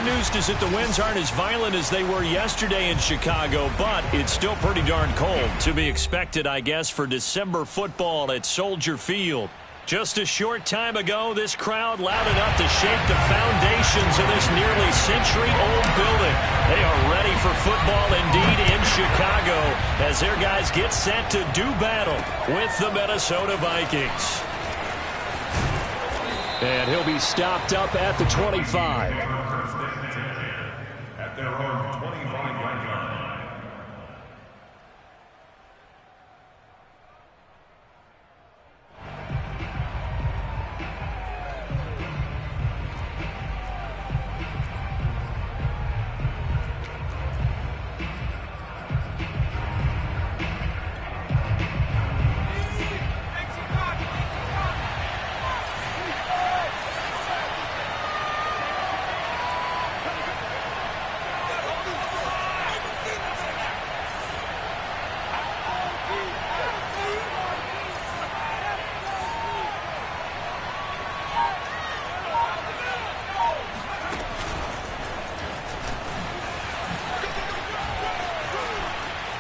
news is that the winds aren't as violent as they were yesterday in Chicago, but it's still pretty darn cold. To be expected, I guess, for December football at Soldier Field. Just a short time ago, this crowd loud enough to shake the foundations of this nearly century-old building. They are ready for football indeed in Chicago as their guys get set to do battle with the Minnesota Vikings. And he'll be stopped up at the 25. At their own 25-yard line.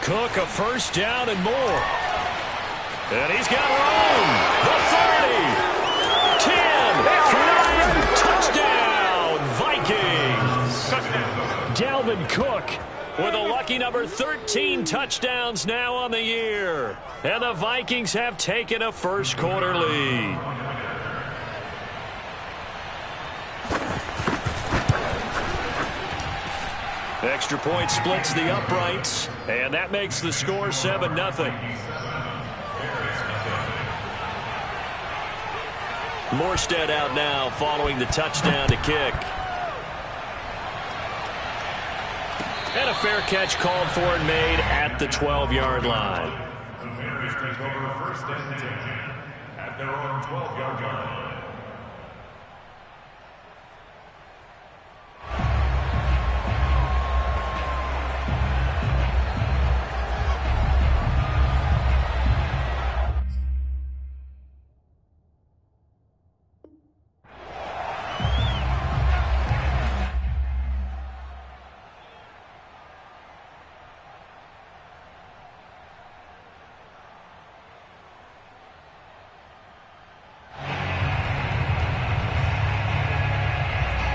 Cook a first down and more. And he's got room. The 30. 10. 5. Touchdown. Vikings. Dalvin Cook with a lucky number 13 touchdowns now on the year. And the Vikings have taken a first quarter lead. Extra point splits the uprights, and that makes the score 7-0. Morstead out now following the touchdown to kick. And a fair catch called for and made at the 12-yard line. The Bears take over first and 10 at their own 12-yard line.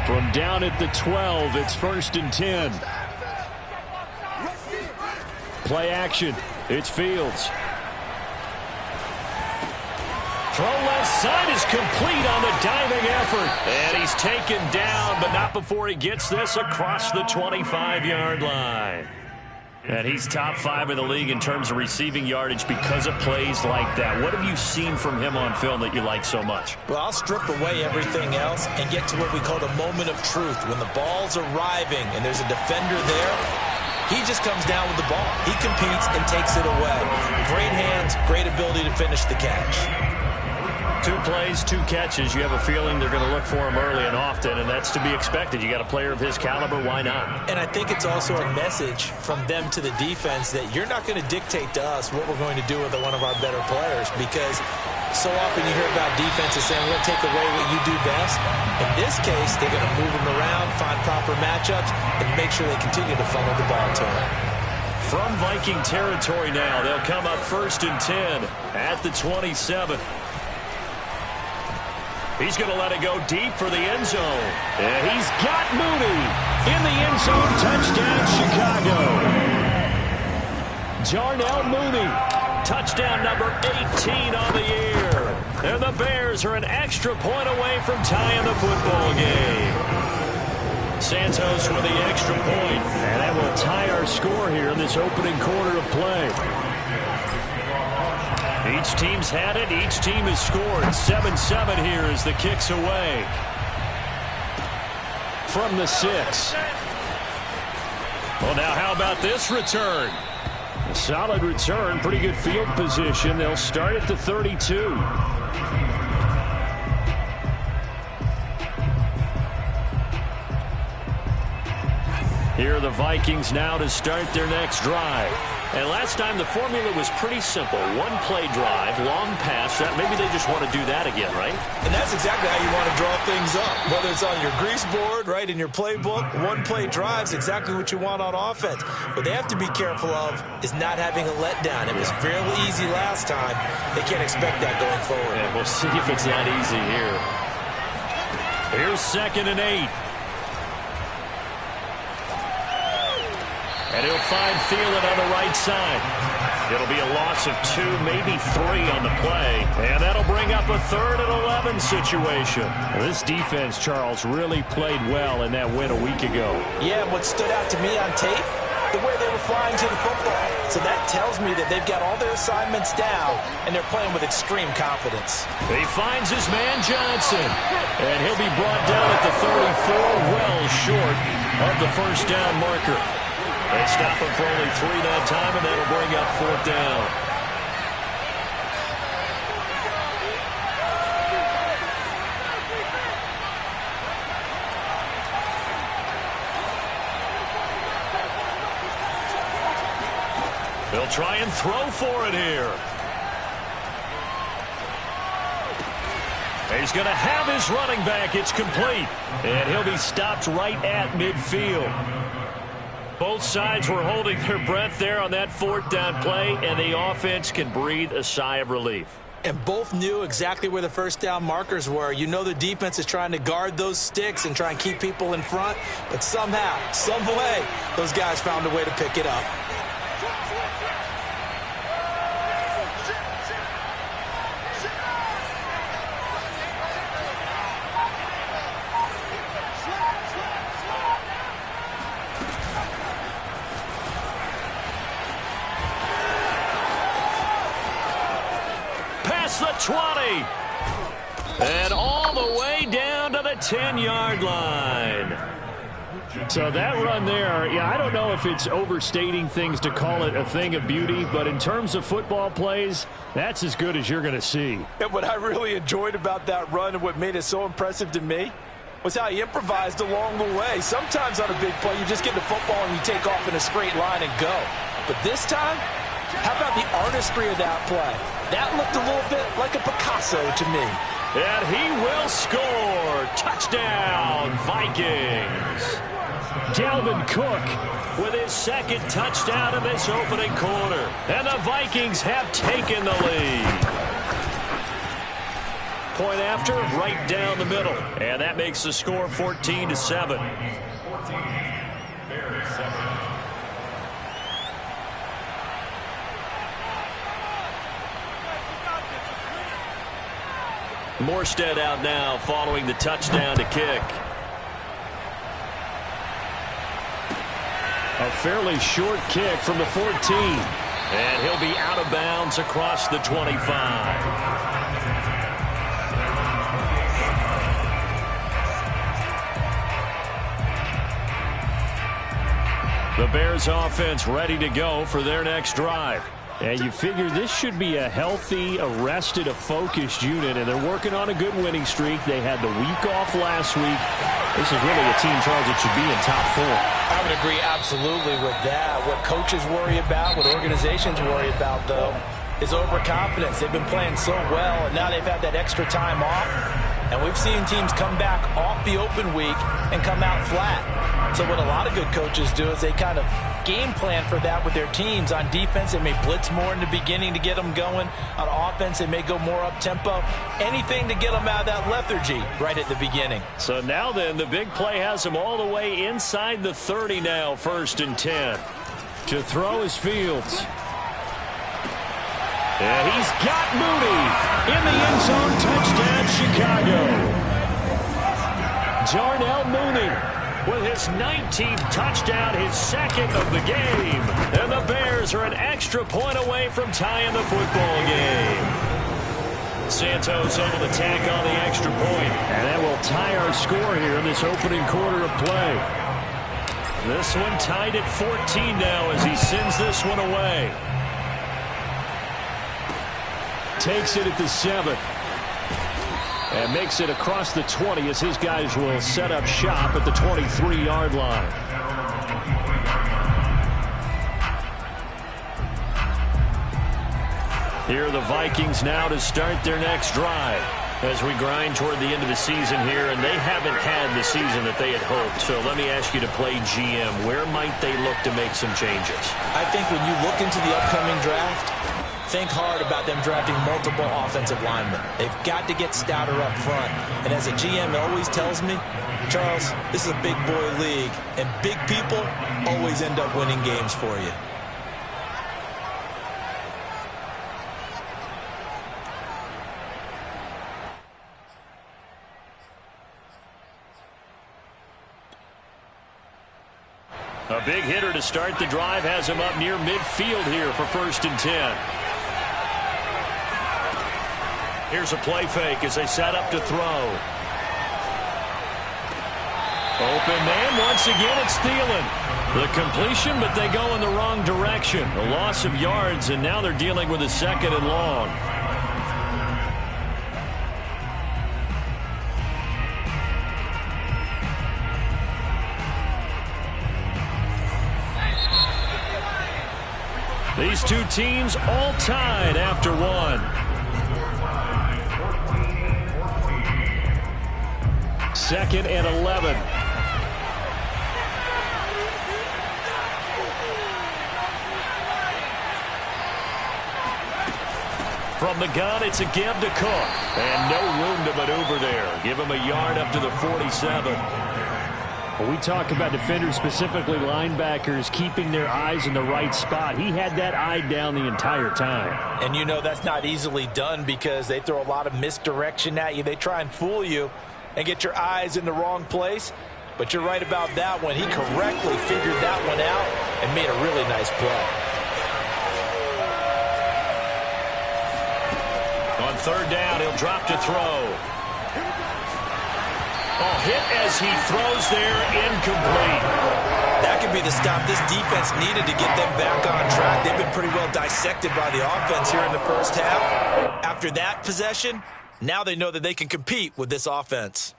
From down at the 12, it's first and 10. Play action. It's Fields. Throw left side is complete on the diving effort. And he's taken down, but not before he gets this across the 25-yard line. And he's top 5 in the league in terms of receiving yardage because of plays like that. What have you seen from him on film that you like so much? Well, I'll strip away everything else and get to what we call the moment of truth. When the ball's arriving and there's a defender there, he just comes down with the ball. He competes and takes it away. Great hands, great ability to finish the catch. 2 plays, 2 catches. You have a feeling they're going to look for him early and often, and that's to be expected. You got a player of his caliber, why not? And I think it's also a message from them to the defense that you're not going to dictate to us what we're going to do with one of our better players, because so often you hear about defenses saying, we're going to take away what you do best. In this case, they're going to move them around, find proper matchups, and make sure they continue to funnel the ball to him. From Viking territory now, they'll come up first and 10 at the 27. He's going to let it go deep for the end zone. And he's got Mooney in the end zone. Touchdown, Chicago. Darnell Mooney, touchdown number 18 on the year. And the Bears are an extra point away from tying the football game. Santos with the extra point. And that will tie our score here in this opening quarter of play. Each team's had it. Each team has scored. 7-7 here as the kick's away. From the 6. Well, now how about this return? A solid return. Pretty good field position. They'll start at the 32. Here are the Vikings now to start their next drive. And last time the formula was pretty simple. One play drive, long pass. Maybe they just want to do that again, right? And that's exactly how you want to draw things up. Whether it's on your grease board, right, in your playbook, one play drives exactly what you want on offense. What they have to be careful of is not having a letdown. It was fairly easy last time. They can't expect that going forward. And we'll see if it's that easy here. Here's 2nd and 8. And he'll find Thielen on the right side. It'll be a loss of 2, maybe 3 on the play. And that'll bring up a 3rd and 11 situation. Well, this defense, Charles, really played well in that win a week ago. Yeah, what stood out to me on tape, the way they were flying to the football. So that tells me that they've got all their assignments down, and they're playing with extreme confidence. He finds his man Johnson. And he'll be brought down at the 34, well short of the first down marker. They stop him for only 3 that time, and that'll bring up 4th down. They'll try and throw for it here. He's going to have his running back. It's complete. And he'll be stopped right at midfield. Both sides were holding their breath there on that 4th down play, and the offense can breathe a sigh of relief. And both knew exactly where the first down markers were. You know the defense is trying to guard those sticks and try and keep people in front, but somehow, some way, those guys found a way to pick it up. The 20. And all the way down to the 10-yard line. So that run there, yeah, I don't know if it's overstating things to call it a thing of beauty, but in terms of football plays, that's as good as you're going to see. And what I really enjoyed about that run and what made it so impressive to me was how he improvised along the way. Sometimes on a big play, you just get the football and you take off in a straight line and go. But this time, how about the artistry of that play? That looked a little bit like a Picasso to me. And he will score. Touchdown, Vikings. Dalvin Cook with his 2nd touchdown of this opening quarter. And the Vikings have taken the lead. Point after, right down the middle. And that makes the score 14-7. Morstead out now following the touchdown to kick. A fairly short kick from the 14. And he'll be out of bounds across the 25. The Bears offense ready to go for their next drive. And you figure this should be a healthy, a rested, a focused unit, and they're working on a good winning streak. They had the week off last week. This is really a team, Charles, that should be in top 4. I would agree absolutely with that. What coaches worry about, what organizations worry about, though, is overconfidence. They've been playing so well, and now they've had that extra time off. And we've seen teams come back off the open week and come out flat. So what a lot of good coaches do is they kind of game plan for that with their teams. On defense, they may blitz more in the beginning to get them going. On offense, they may go more up-tempo. Anything to get them out of that lethargy right at the beginning. So now then, the big play has them all the way inside the 30 now, 1st and 10. To throw is Fields. And he's got Mooney in the end zone. Touchdown, Chicago. Darnell Mooney with his 19th touchdown, his 2nd of the game. And the Bears are an extra point away from tying the football game. Santos able to tack on the extra point. And that will tie our score here in this opening quarter of play. This one tied at 14 now as he sends this one away. Takes it at the 7. And makes it across the 20 as his guys will set up shop at the 23-yard line. Here are the Vikings now to start their next drive as we grind toward the end of the season here, and they haven't had the season that they had hoped. So let me ask you to play GM. Where might they look to make some changes? I think when you look into the upcoming draft, think hard about them drafting multiple offensive linemen. They've got to get stouter up front. And as a GM always tells me, Charles, this is a big boy league, and big people always end up winning games for you. A big hitter to start the drive has him up near midfield here for 1st and 10. Here's a play fake as they set up to throw. Open man, once again it's Thielen. The completion, but they go in the wrong direction. A loss of yards, and now they're dealing with a 2nd and long. These two teams all tied after one. 2nd and 11. From the gun, it's a give to Cook. And no room to maneuver there. Give him a yard up to the 47. When we talk about defenders, specifically linebackers, keeping their eyes in the right spot, he had that eye down the entire time. And you know that's not easily done because they throw a lot of misdirection at you. They try and fool you and get your eyes in the wrong place. But you're right about that one. He correctly figured that one out and made a really nice play. On 3rd down, he'll drop to throw. Oh, hit as he throws there, incomplete. That could be the stop this defense needed to get them back on track. They've been pretty well dissected by the offense here in the first half. After that possession, now they know that they can compete with this offense.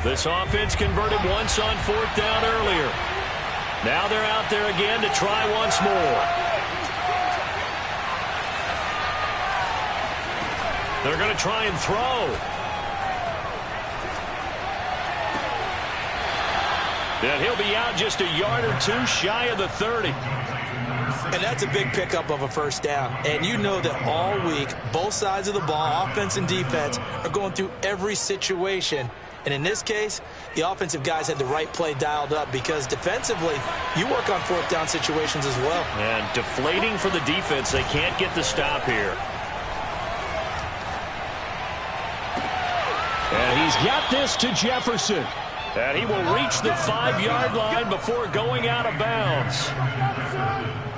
This offense converted once on 4th down earlier. Now they're out there again to try once more. They're going to try and throw. And he'll be out just a yard or two shy of the 30. And that's a big pickup of a 1st down. And you know that all week, both sides of the ball, offense and defense, are going through every situation. And in this case, the offensive guys had the right play dialed up because defensively, you work on 4th down situations as well. And deflating for the defense. They can't get the stop here. And he's got this to Jefferson. And he will reach the 5-yard line before going out of bounds.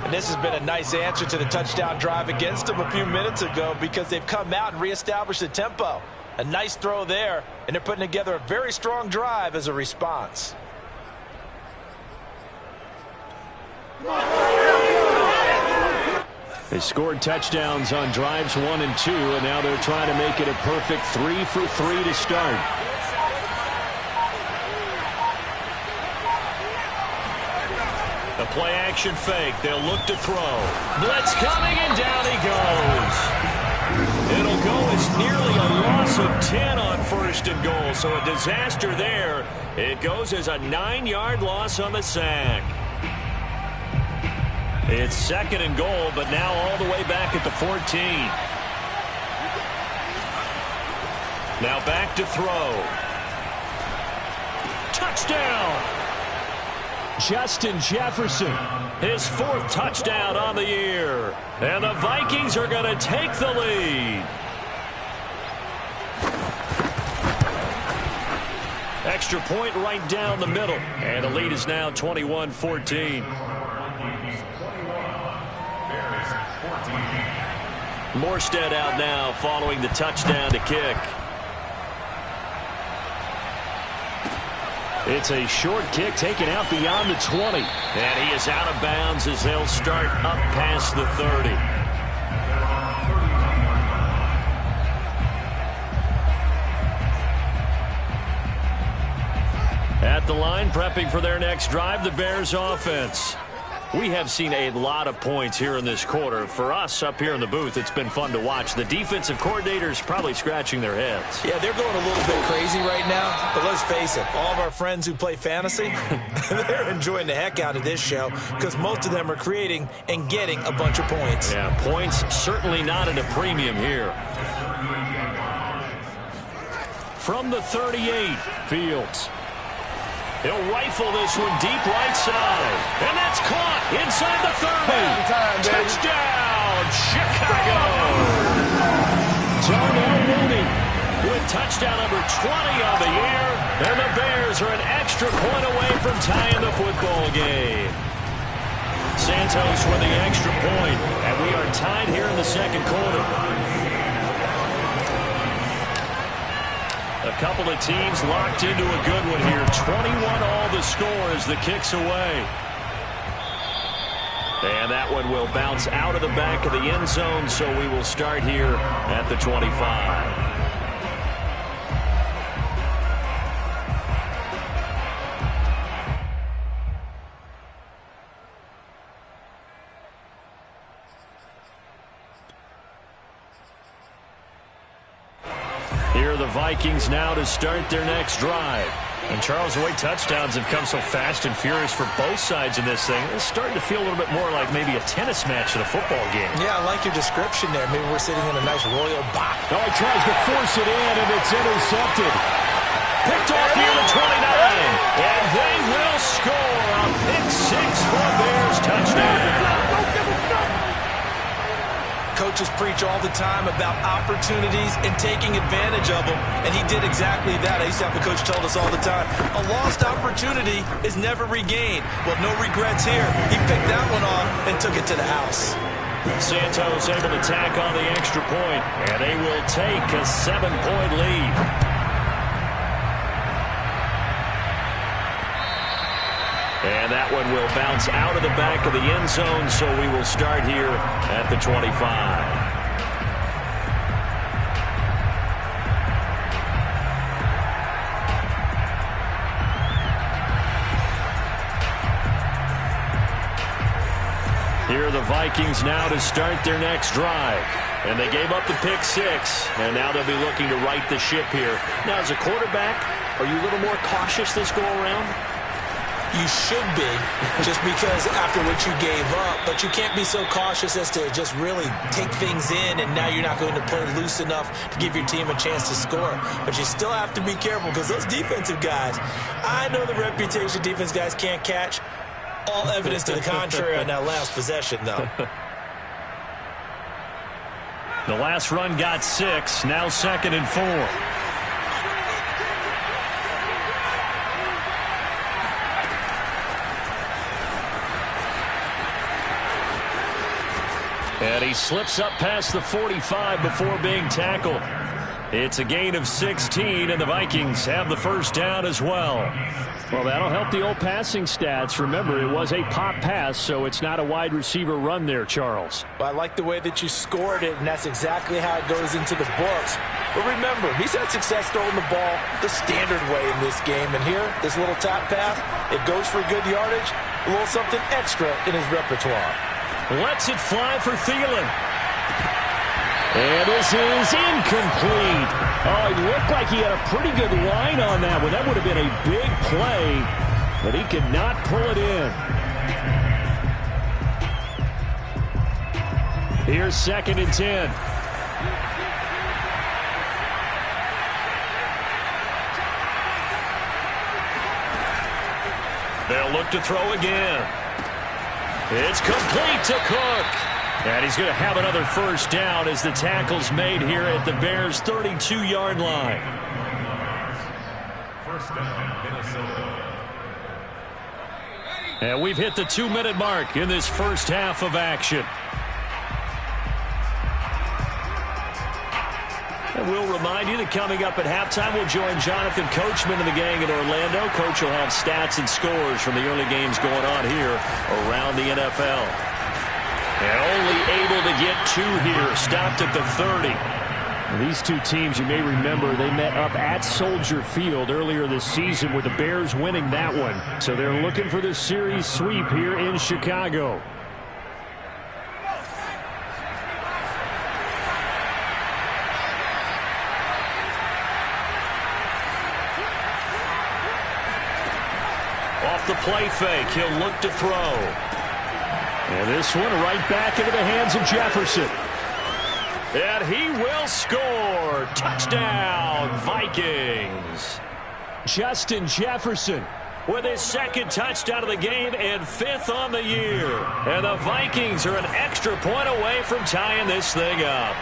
And this has been a nice answer to the touchdown drive against them a few minutes ago because they've come out and reestablished the tempo. A nice throw there, and they're putting together a very strong drive as a response. They scored touchdowns on drives 1 and 2, and now they're trying to make it a perfect 3 for 3 to start. The play-action fake. They'll look to throw. Blitz coming, and down he goes. It'll go as nearly a loss of 10 on 1st and goal, so a disaster there. It goes as a 9-yard loss on the sack. It's 2nd and goal, but now all the way back at the 14. Now back to throw. Touchdown! Justin Jefferson. His 4th touchdown on the year. And the Vikings are going to take the lead. Extra point right down the middle. And the lead is now 21-14. Morstead out now following the touchdown to kick. It's a short kick taken out beyond the 20. And he is out of bounds as they'll start up past the 30. At the line, prepping for their next drive, the Bears offense. We have seen a lot of points here in this quarter. For us up here in the booth, it's been fun to watch. The defensive coordinators probably scratching their heads. Yeah, they're going a little bit crazy right now. But let's face it, all of our friends who play fantasy, they're enjoying the heck out of this show because most of them are creating and getting a bunch of points. Yeah, points certainly not at a premium here. From the 38, Fields. He'll rifle this one deep right side. And that's caught inside the 30. Touchdown, Chicago. Darnell Mooney with touchdown number 20 on the year. And the Bears are an extra point away from tying the football game. Santos with the extra point. And we are tied here in the second quarter. A couple of teams locked into a good one here. 21-all the score as the kick's away. And that one will bounce out of the back of the end zone, so we will start here at the 25. Here are the Vikings now to start their next drive. And Charles, the way touchdowns have come so fast and furious for both sides in this thing, it's starting to feel a little bit more like maybe a tennis match at a football game. Yeah, I like your description there. Maybe we're sitting in a nice royal box. Oh, he tries to force it in, and it's intercepted. Picked off near the 29. And they will score a pick six for a Bears touchdown. Coaches preach all the time about opportunities and taking advantage of them, and he did exactly that. I used to have a coach told us all the time, a lost opportunity is never regained. Well, no regrets here. He picked that one off and took it to the house. Santos able to tack on the extra point, and they will take a 7-point lead. And that one will bounce out of the back of the end zone, so we will start here at the 25. Here are the Vikings now to start their next drive. And they gave up the pick six, and now they'll be looking to right the ship here. Now, as a quarterback, are you a little more cautious this go-around? You should be, just because after what you gave up, but you can't be so cautious as to just really take things in, and now you're not going to play loose enough to give your team a chance to score. But you still have to be careful because those defensive guys, I know the reputation defense guys can't catch. All evidence to the contrary on that last possession, though. The last run got 6, now 2nd and 4. And he slips up past the 45 before being tackled. It's a gain of 16, and the Vikings have the first down as well. Well, that'll help the old passing stats. Remember, it was a pop pass, so it's not a wide receiver run there, Charles. Well, I like the way that you scored it, and that's exactly how it goes into the books. But remember, he's had success throwing the ball the standard way in this game. And here, this little top pass, it goes for good yardage, a little something extra in his repertoire. Lets it fly for Thielen. And this is incomplete. Oh, it looked like he had a pretty good line on that one. That would have been a big play, but he could not pull it in. Here's 2nd and 10. They'll look to throw again. It's complete to Cook. And he's going to have another first down as the tackle's made here at the Bears' 32-yard line. First down, Minnesota. And we've hit the 2-minute mark in this first half of action. And we'll remind you that coming up at halftime, we'll join Jonathan Coachman and the gang in Orlando. Coach will have stats and scores from the early games going on here around the NFL. And only able to get 2 here. Stopped at the 30. These two teams, you may remember, they met up at Soldier Field earlier this season with the Bears winning that one. So they're looking for the series sweep here in Chicago. Off the play fake, he'll look to throw. And this one right back into the hands of Jefferson. And he will score. Touchdown, Vikings. Justin Jefferson with his second touchdown of the game and fifth on the year. And the Vikings are an extra point away from tying this thing up.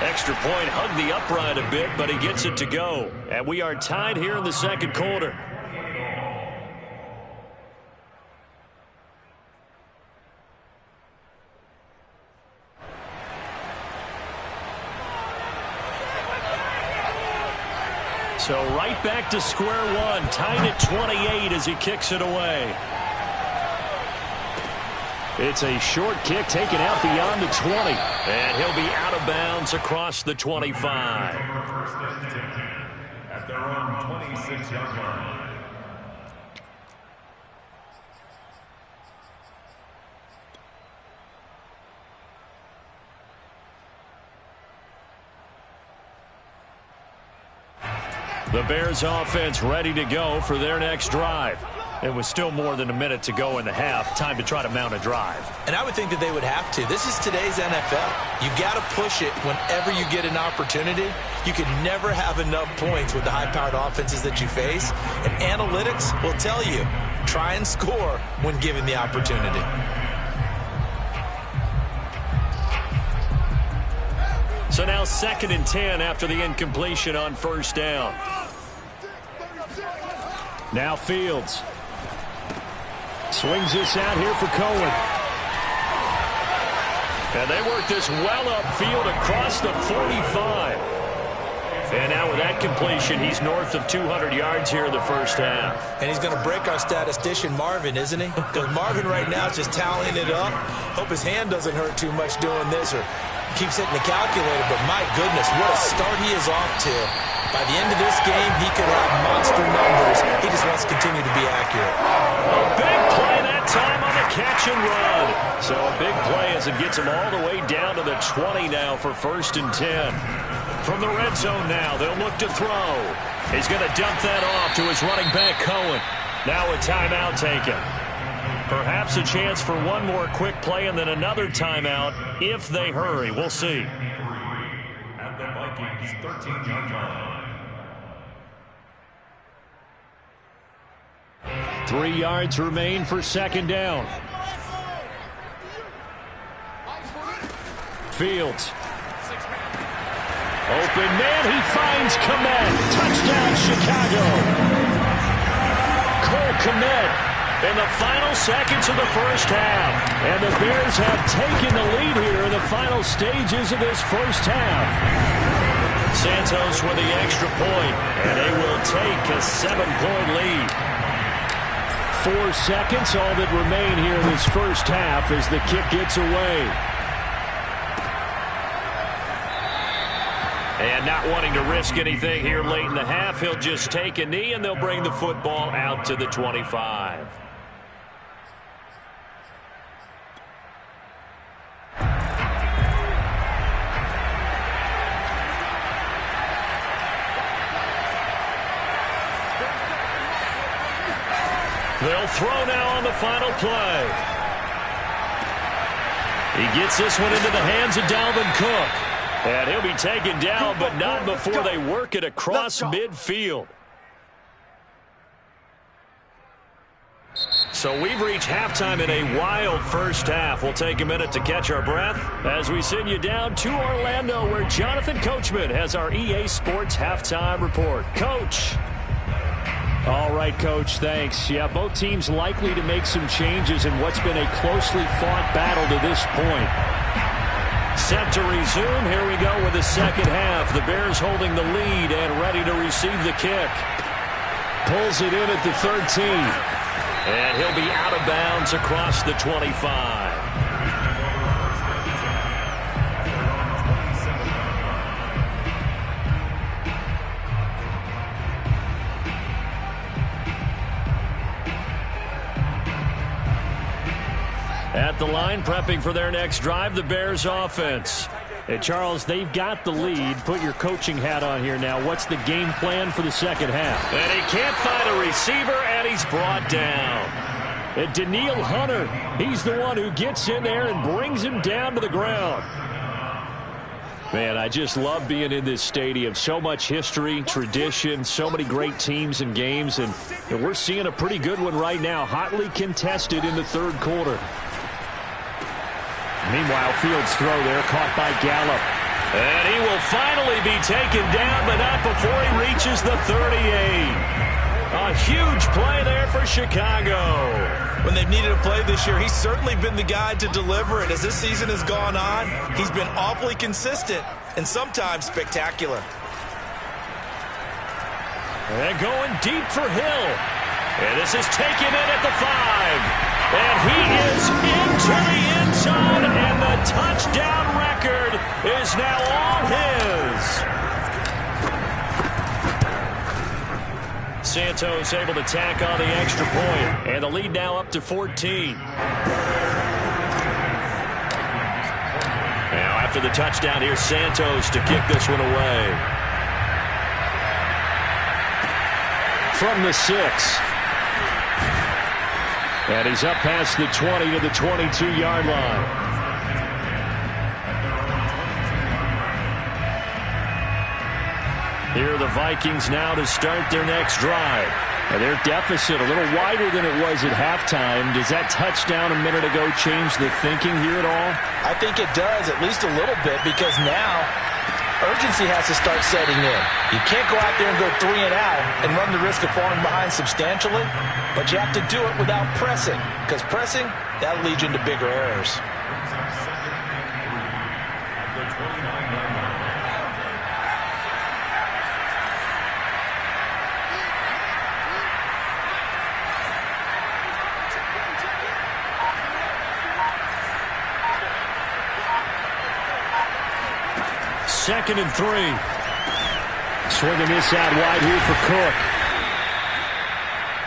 Extra point hugged the upright a bit, but he gets it to go. And we are tied here in the second quarter. So right back to square one, tied at 28 as he kicks it away. It's a short kick taken out beyond the 20. And he'll be out of bounds across the 25. At their own 26-yard line. The Bears offense ready to go for their next drive. It was still more than a minute to go in the half. Time to try to mount a drive. And I would think that they would have to. This is today's NFL. You got to push it whenever you get an opportunity. You can never have enough points with the high-powered offenses that you face. And analytics will tell you, try and score when given the opportunity. So now 2nd and 10 after the incompletion on first down. Now Fields. Swings this out here for Cohen. And they work this well upfield across the 45. And now with that completion, he's north of 200 yards here in the first half. And he's going to break our statistician Marvin, isn't he? Because Marvin right now is just tallying it up. Hope his hand doesn't hurt too much doing this or keeps hitting the calculator. But my goodness, what a start he is off to. By the end of this game, he could have monster numbers. He just wants to continue to be accurate. A big play that time on the catch and run. So a big play as it gets him all the way down to the 20 now for 1st and 10. From the red zone now, they'll look to throw. He's going to dump that off to his running back, Cohen. Now a timeout taken. Perhaps a chance for one more quick play and then another timeout if they hurry. We'll see. At the Vikings 13-yard line. 3 yards remain for 2nd down. Fields. Open man, he finds Kmet. Touchdown, Chicago. Cole Kmet in the final seconds of the first half. And the Bears have taken the lead here in the final stages of this first half. Santos with the extra point, and they will take a 7-point lead. 4 seconds, all that remain here in this first half as the kick gets away. And not wanting to risk anything here late in the half, he'll just take a knee and they'll bring the football out to the 25. They'll throw now on the final play. He gets this one into the hands of Dalvin Cook. And he'll be taken down, but not before they work it across midfield. So we've reached halftime in a wild first half. We'll take a minute to catch our breath as we send you down to Orlando, where Jonathan Coachman has our EA Sports halftime report. Coach. All right, Coach, thanks. Yeah, both teams likely to make some changes in what's been a closely fought battle to this point. Set to resume. Here we go with the second half. The Bears holding the lead and ready to receive the kick. Pulls it in at the 13. And he'll be out of bounds across the 25. the line, prepping for their next drive, the Bears offense. Hey, Charles, they've got the lead. Put your coaching hat on here now. What's the game plan for the second half? And he can't find a receiver, and he's brought down. And Daniil Hunter, he's the one who gets in there and brings him down to the ground. Man, I just love being in this stadium. So much history, tradition, so many great teams and games, and we're seeing a pretty good one right now, hotly contested in the third quarter. Meanwhile, Fields' throw there, caught by Gallup. And he will finally be taken down, but not before he reaches the 38. A huge play there for Chicago. When they've needed a play this year, he's certainly been the guy to deliver it. As this season has gone on, he's been awfully consistent and sometimes spectacular. And going deep for Hill. And this is taken in at the 5. And he is into the end zone, and the touchdown record is now all his. Santos able to tack on the extra point, and the lead now up to 14. Now after the touchdown, here's Santos to kick this one away. From the 6. And he's up past the 20 to the 22-yard line. Here are the Vikings now to start their next drive. And their deficit a little wider than it was at halftime. Does that touchdown a minute ago change the thinking here at all? I think it does, at least a little bit, because now urgency has to start setting in. You can't go out there and go 3 and out and run the risk of falling behind substantially, but you have to do it without pressing, because pressing, that'll lead you into bigger errors. Second and 3. Swinging this out wide here for Cook.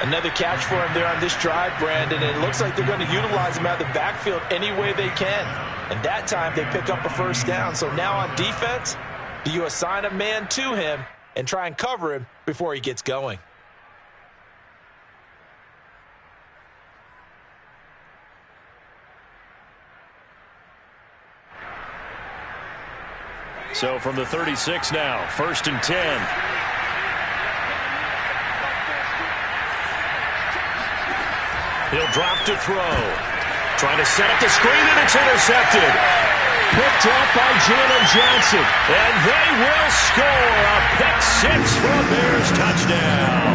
Another catch for him there on this drive, Brandon. And it looks like they're going to utilize him out of the backfield any way they can. And that time they pick up a first down. So now on defense, do you assign a man to him and try and cover him before he gets going? So from the 36 now, 1st and 10. He'll drop to throw. Trying to set up the screen, and it's intercepted. Picked up by Jalen Johnson. And they will score a pick 6 for a Bears touchdown.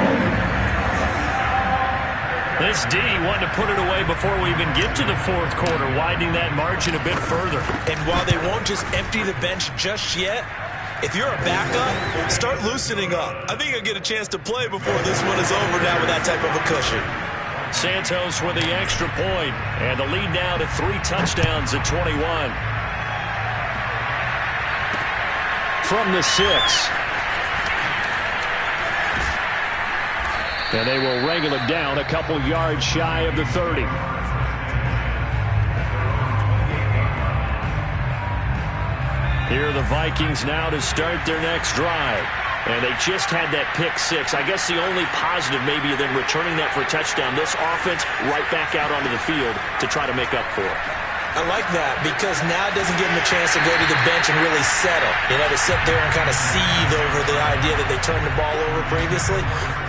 This D wanted to put it away before we even get to the fourth quarter, widening that margin a bit further. And while they won't just empty the bench just yet, if you're a backup, start loosening up. I think you'll get a chance to play before this one is over now with that type of a cushion. Santos with the extra point, and the lead now to 3 touchdowns at 21. From the 6. And they will wrangle it down a couple yards shy of the 30. Here are the Vikings now to start their next drive. And they just had that pick 6. I guess the only positive maybe of them returning that for a touchdown. This offense right back out onto the field to try to make up for it. I like that because now it doesn't give them a chance to go to the bench and really settle. You know, to sit there and kind of seethe over the idea that they turned the ball over previously.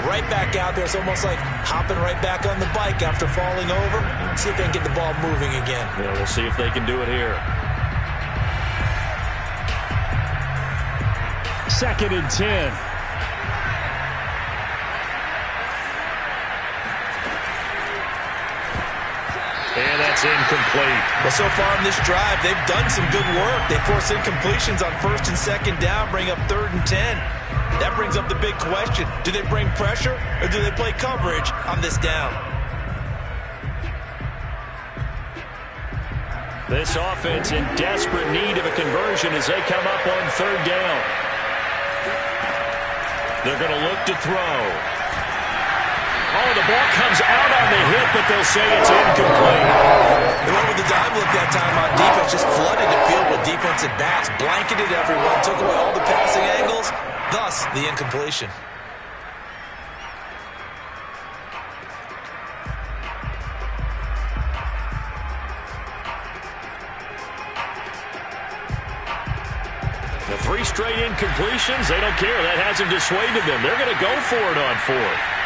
Right back out there. It's almost like hopping right back on the bike after falling over. See if they can get the ball moving again. Yeah, we'll see if they can do it here. 2nd and 10. And that's incomplete. Well, so far in this drive, they've done some good work. They force incompletions on 1st and 2nd down, bring up 3rd and 10. That brings up the big question. Do they bring pressure or do they play coverage on this down? This offense in desperate need of a conversion as they come up on 3rd down. They're going to look to throw. Oh, the ball comes out on the hit, but they'll say it's incomplete. They went with the dive look that time on defense, just flooded the field with defensive backs, blanketed everyone, took away all the passing angles, thus the incompletion. The 3 straight incompletions, they don't care. That hasn't dissuaded them. They're going to go for it on 4th.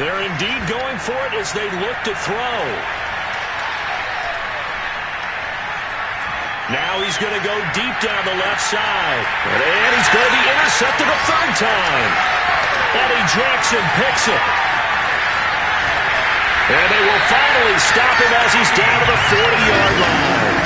They're indeed going for it as they look to throw. Now he's going to go deep down the left side. And he's going to be intercepted a 3rd time. Eddie Jackson picks it. And they will finally stop him as he's down to the 40-yard line.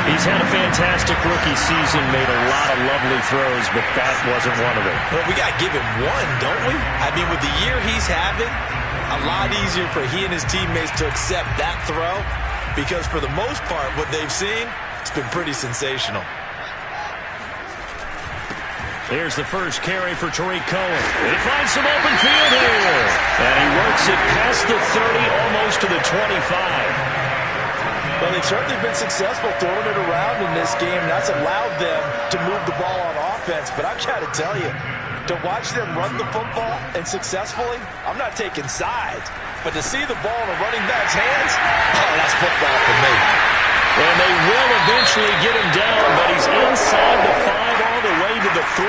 He's had a fantastic rookie season, made a lot of lovely throws, but that wasn't one of them. Well, we got to give him one, don't we? I mean, with the year he's having, a lot easier for he and his teammates to accept that throw because for the most part, what they've seen, it's been pretty sensational. Here's the first carry for Tariq Cohen. He finds some open field here. And he works it past the 30, almost to the 25. Well, they've certainly been successful throwing it around in this game. That's allowed them to move the ball on offense. But I've got to tell you, to watch them run the football and successfully, I'm not taking sides. But to see the ball in a running back's hands, oh, that's football for me. And they will eventually get him down, but he's inside the 5 all the way to the 3.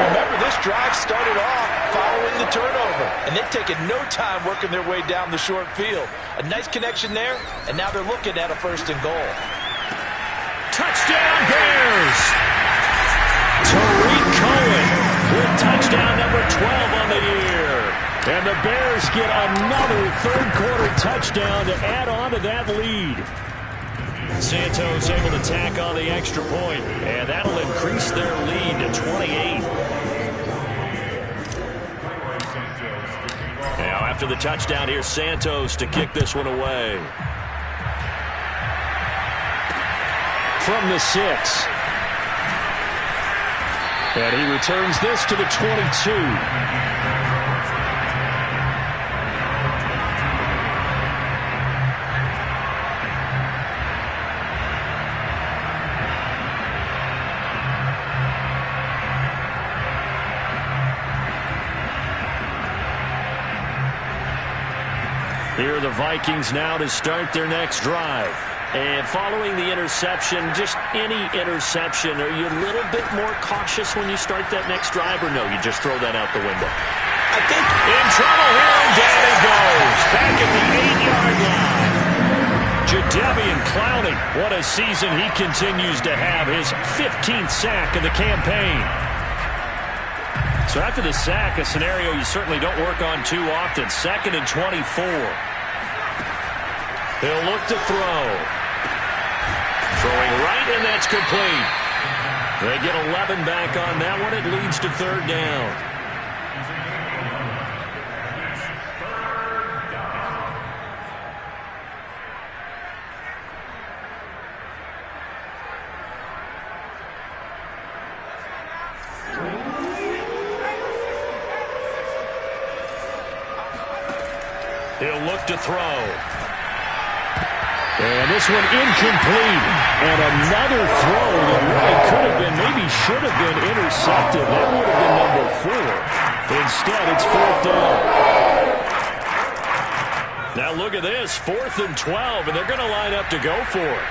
Remember, this drive started off following the turnover, and they've taken no time working their way down the short field. A nice connection there, and now they're looking at a 1st and goal. Touchdown, Bears! Tariq Cohen with touchdown number 12 on the year. And the Bears get another 3rd-quarter touchdown to add on to that lead. Santos able to tack on the extra point, and that'll increase their lead to 28. Now, after the touchdown, here's Santos to kick this one away. From the 6. And he returns this to the 22. Here are the Vikings now to start their next drive. And following the interception, just any interception, are you a little bit more cautious when you start that next drive, or no, you just throw that out the window? I think in trouble here, and down he goes. Back at the 8-yard line. Jadeveon Clowney, what a season he continues to have. His 15th sack of the campaign. So after the sack, a scenario you certainly don't work on too often. 2nd and 24. He'll look to throw. Throwing right, and that's complete. They get 11 back on that one. It leads to 3rd down. He'll look to throw. And this one incomplete. And another throw that really could have been, maybe should have been intercepted. That would have been number 4. Instead, it's 4th down. Now look at this, 4th and 12, and they're going to line up to go for it.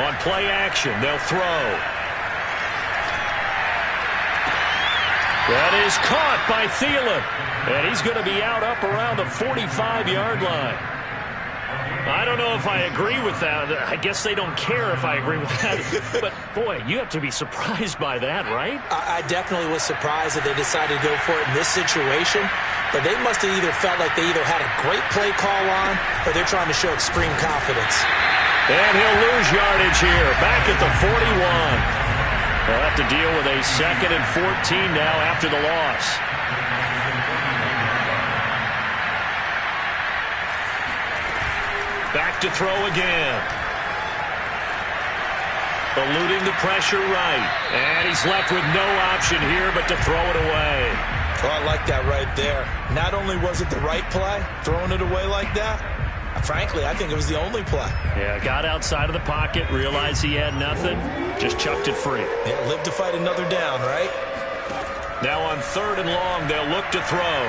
On play action, they'll throw. That is caught by Thielen. And he's going to be out up around the 45-yard line. I don't know if I agree with that. I guess they don't care if I agree with that. But, boy, you have to be surprised by that, right? I definitely was surprised that they decided to go for it in this situation. But they must have either felt like they either had a great play call on or they're trying to show extreme confidence. And he'll lose yardage here. Back at the 41. They'll have to deal with a 2nd and 14 now after the loss. Back to throw again. Eluding the pressure right. And he's left with no option here but to throw it away. Oh, I like that right there. Not only was it the right play, throwing it away like that, frankly, I think it was the only play. Yeah, got outside of the pocket, realized he had nothing, just chucked it free. Yeah, live to fight another down, right? Now on 3rd and long, they'll look to throw.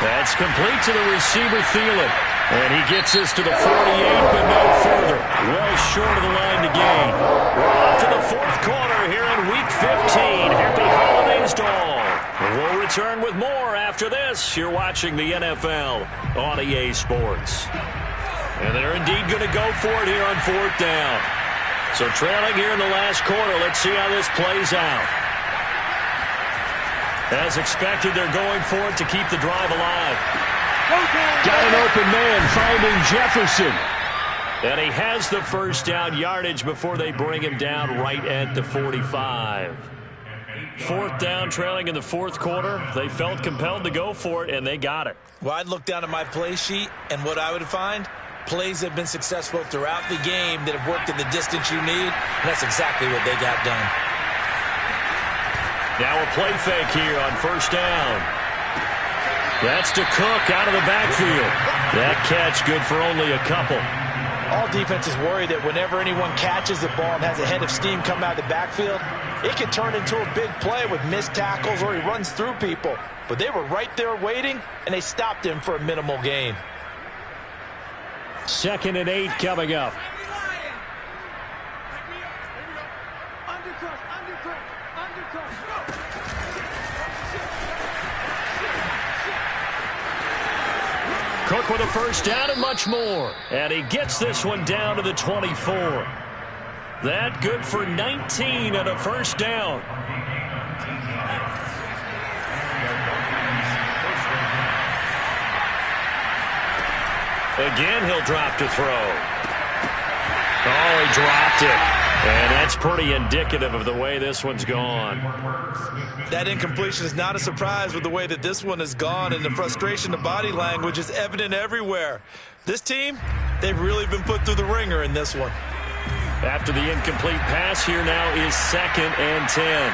That's complete to the receiver, Thielen. And he gets this to the 48, but no further. Well short of the line to gain. We're off to the 4th quarter here in Week 15. Happy holidays to all. We'll return with more after this. You're watching the NFL on EA Sports. And they're indeed going to go for it here on 4th down. So trailing here in the last quarter, let's see how this plays out. As expected, they're going for it to keep the drive alive. Got an open man finding Jefferson. And he has the 1st down yardage before they bring him down right at the 45. 4th down, trailing in the 4th quarter. They felt compelled to go for it, and they got it. Well, I'd look down at my play sheet, and what I would find, plays have been successful throughout the game that have worked in the distance you need, and that's exactly what they got done. Now a play fake here on 1st down. That's to Cook out of the backfield. That catch good for only a couple. All defenses worry that whenever anyone catches the ball and has a head of steam come out of the backfield, it can turn into a big play with missed tackles or he runs through people. But they were right there waiting, and they stopped him for a minimal gain. 2nd and 8 coming up. Cook with a 1st down and much more. And he gets this one down to the 24. That good for 19 and a 1st down. Again, he'll drop to throw. Oh, he dropped it. And that's pretty indicative of the way this one's gone. That incompletion is not a surprise with the way that this one has gone, and the frustration, the body language is evident everywhere. This team, they've really been put through the ringer in this one. After the incomplete pass, here now is 2nd and 10.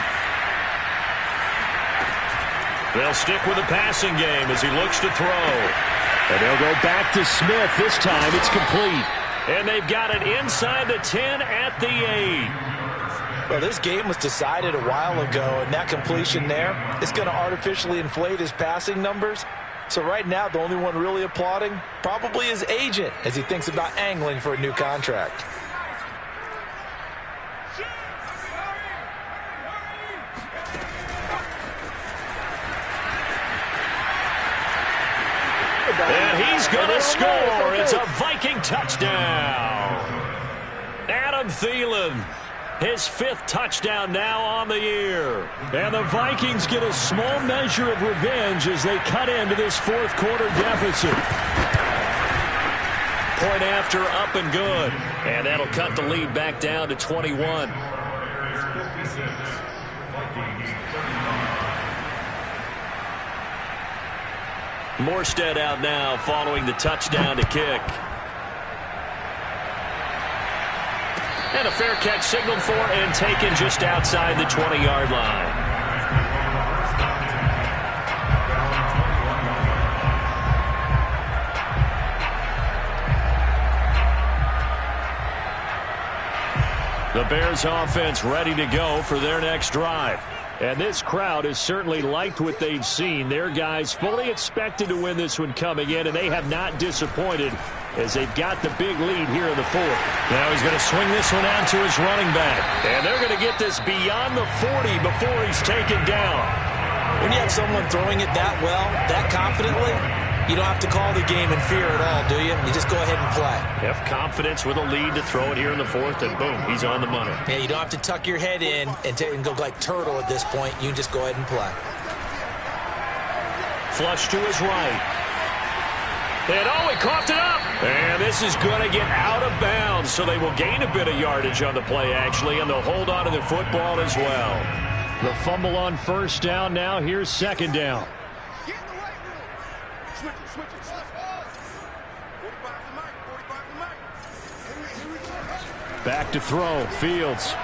They'll stick with the passing game as he looks to throw. And they'll go back to Smith. This time it's complete. And they've got it inside the 10 at the 8. Well, this game was decided a while ago, and that completion there is going to artificially inflate his passing numbers. So right now, the only one really applauding probably his agent as he thinks about angling for a new contract. And he's going to score. It's a Viking touchdown. Adam Thielen, his 5th touchdown now on the year. And the Vikings get a small measure of revenge as they cut into this 4th quarter deficit. Point after, up and good. And that'll cut the lead back down to 21. Morstead out now following the touchdown to kick. And a fair catch signaled for and taken just outside the 20-yard line. The Bears offense ready to go for their next drive. And this crowd has certainly liked what they've seen. Their guys fully expected to win this one coming in, and they have not disappointed as they've got the big lead here in the 4th. Now he's going to swing this one out to his running back. And they're going to get this beyond the 40 before he's taken down. When you have someone throwing it that well, that confidently, you don't have to call the game in fear at all, do you? You just go ahead and play. Have confidence with a lead to throw it here in the 4th, and boom, he's on the money. Yeah, you don't have to tuck your head in and go like turtle at this point. You can just go ahead and play. Flush to his right. And oh, he coughed it up. And this is going to get out of bounds, so they will gain a bit of yardage on the play, actually, and they'll hold on to the football as well. The fumble on first down. Now here's second down. Get in the right room. Switch it. Switch it. 45 to Mike. 45 to Mike. Here we go. Back to throw. Fields.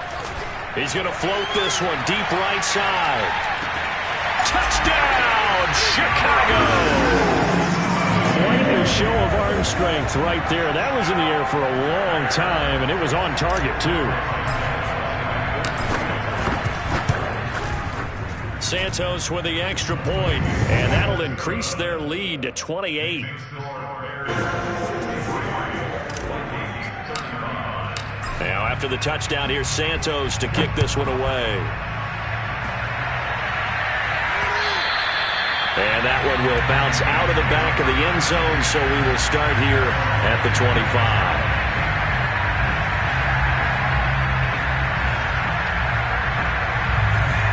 He's going to float this one deep right side. Touchdown, Chicago! Quite a show of arm strength right there. That was in the air for a long time, and it was on target, too. Santos with the extra point, and that'll increase their lead to 28. Now, after the touchdown, here's Santos to kick this one away. And that one will bounce out of the back of the end zone, so we will start here at the 25.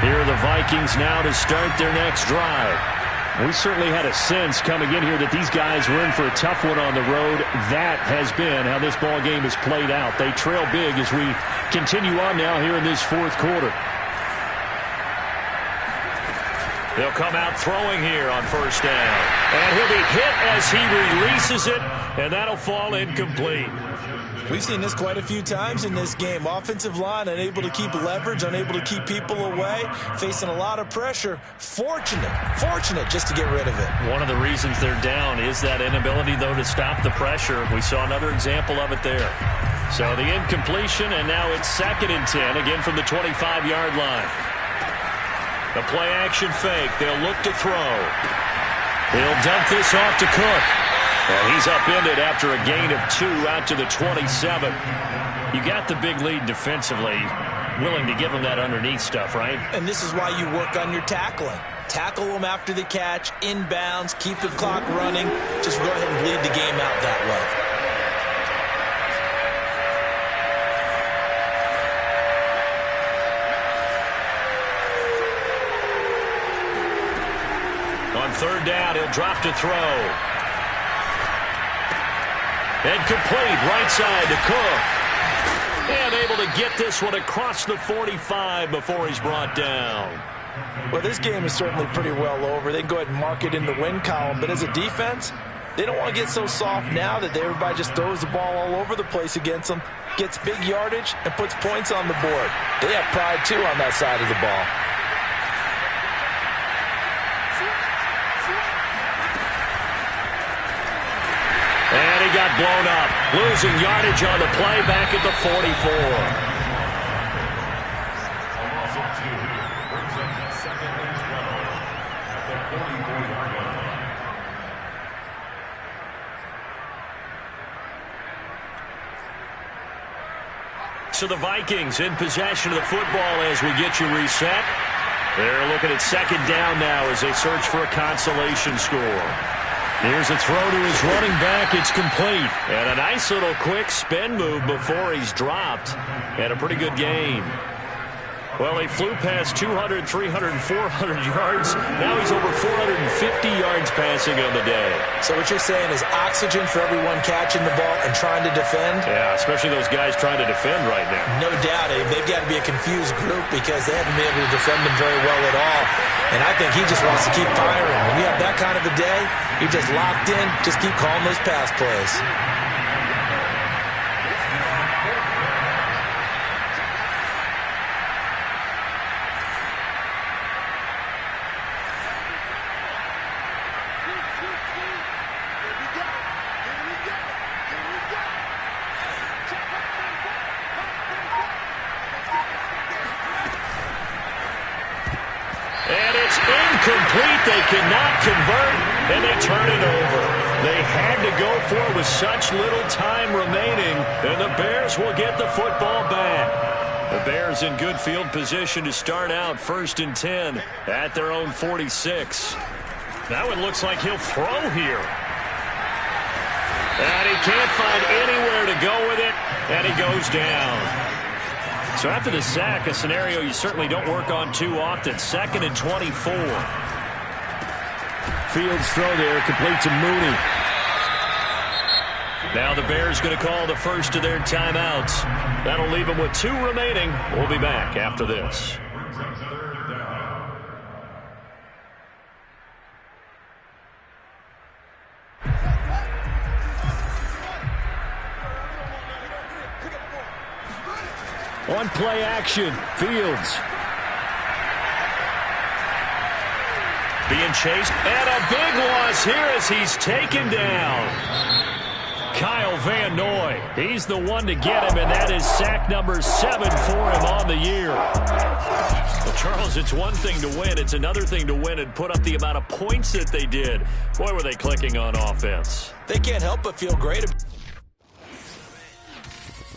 Here are the Vikings now to start their next drive. We certainly had a sense coming in here that these guys were in for a tough one on the road. That has been how this ball game has played out. They trail big as we continue on now here in this fourth quarter. They'll come out throwing here on first down. And he'll be hit as he releases it, and that'll fall incomplete. We've seen this quite a few times in this game. Offensive line unable to keep leverage, unable to keep people away, facing a lot of pressure. Fortunate just to get rid of it. One of the reasons they're down is that inability, though, to stop the pressure. We saw another example of it there. So the incompletion, and now it's 2nd and 10, again from the 25-yard line. The play-action fake. They'll look to throw. He'll dump this off to Cook. And he's upended after a gain of 2 out to the 27. You got the big lead defensively. Willing to give him that underneath stuff, right? And this is why you work on your tackling. Tackle them after the catch, inbounds, keep the clock running. Just go ahead and bleed the game out that way. On third down, he'll drop to throw. And complete right side to Cook. And able to get this one across the 45 before he's brought down. Well, this game is certainly pretty well over. They can go ahead and mark it in the win column. But as a defense, they don't want to get so soft now that everybody just throws the ball all over the place against them, gets big yardage, and puts points on the board. They have pride, too, on that side of the ball. And he got blown up. Losing yardage on the play back at the 44. So the Vikings in possession of the football as we get you reset. They're looking at 2nd down now as they search for a consolation score. Here's a throw to his running back. It's complete. And a nice little quick spin move before he's dropped. And a pretty good game. Well, he flew past 200, 300, 400 yards. Now he's over 450 yards passing on the day. So what you're saying is oxygen for everyone catching the ball and trying to defend? Yeah, especially those guys trying to defend right now. No doubt. They've got to be a confused group because they haven't been able to defend him very well at all. And I think he just wants to keep firing. When you have that kind of a day, you're just locked in. Just keep calling those pass plays. Incomplete. They cannot convert, and they turn it over. They had to go for it with such little time remaining, and the Bears will get the football back. The Bears in good field position to start out 1st and 10 at their own 46. Now it looks like he'll throw here. And he can't find anywhere to go with it, and he goes down. So after the sack, a scenario you certainly don't work on too often. 2nd and 24. Fields throw there, complete to Mooney. Now the Bears going to call the first of their timeouts. That'll leave them with 2 remaining. We'll be back after this. On play action, Fields. Being chased, and a big loss here as he's taken down. Kyle Van Noy, he's the one to get him, and that is sack number 7 for him on the year. Well, Charles, it's one thing to win. It's another thing to win and put up the amount of points that they did. Boy, were they clicking on offense. They can't help but feel great about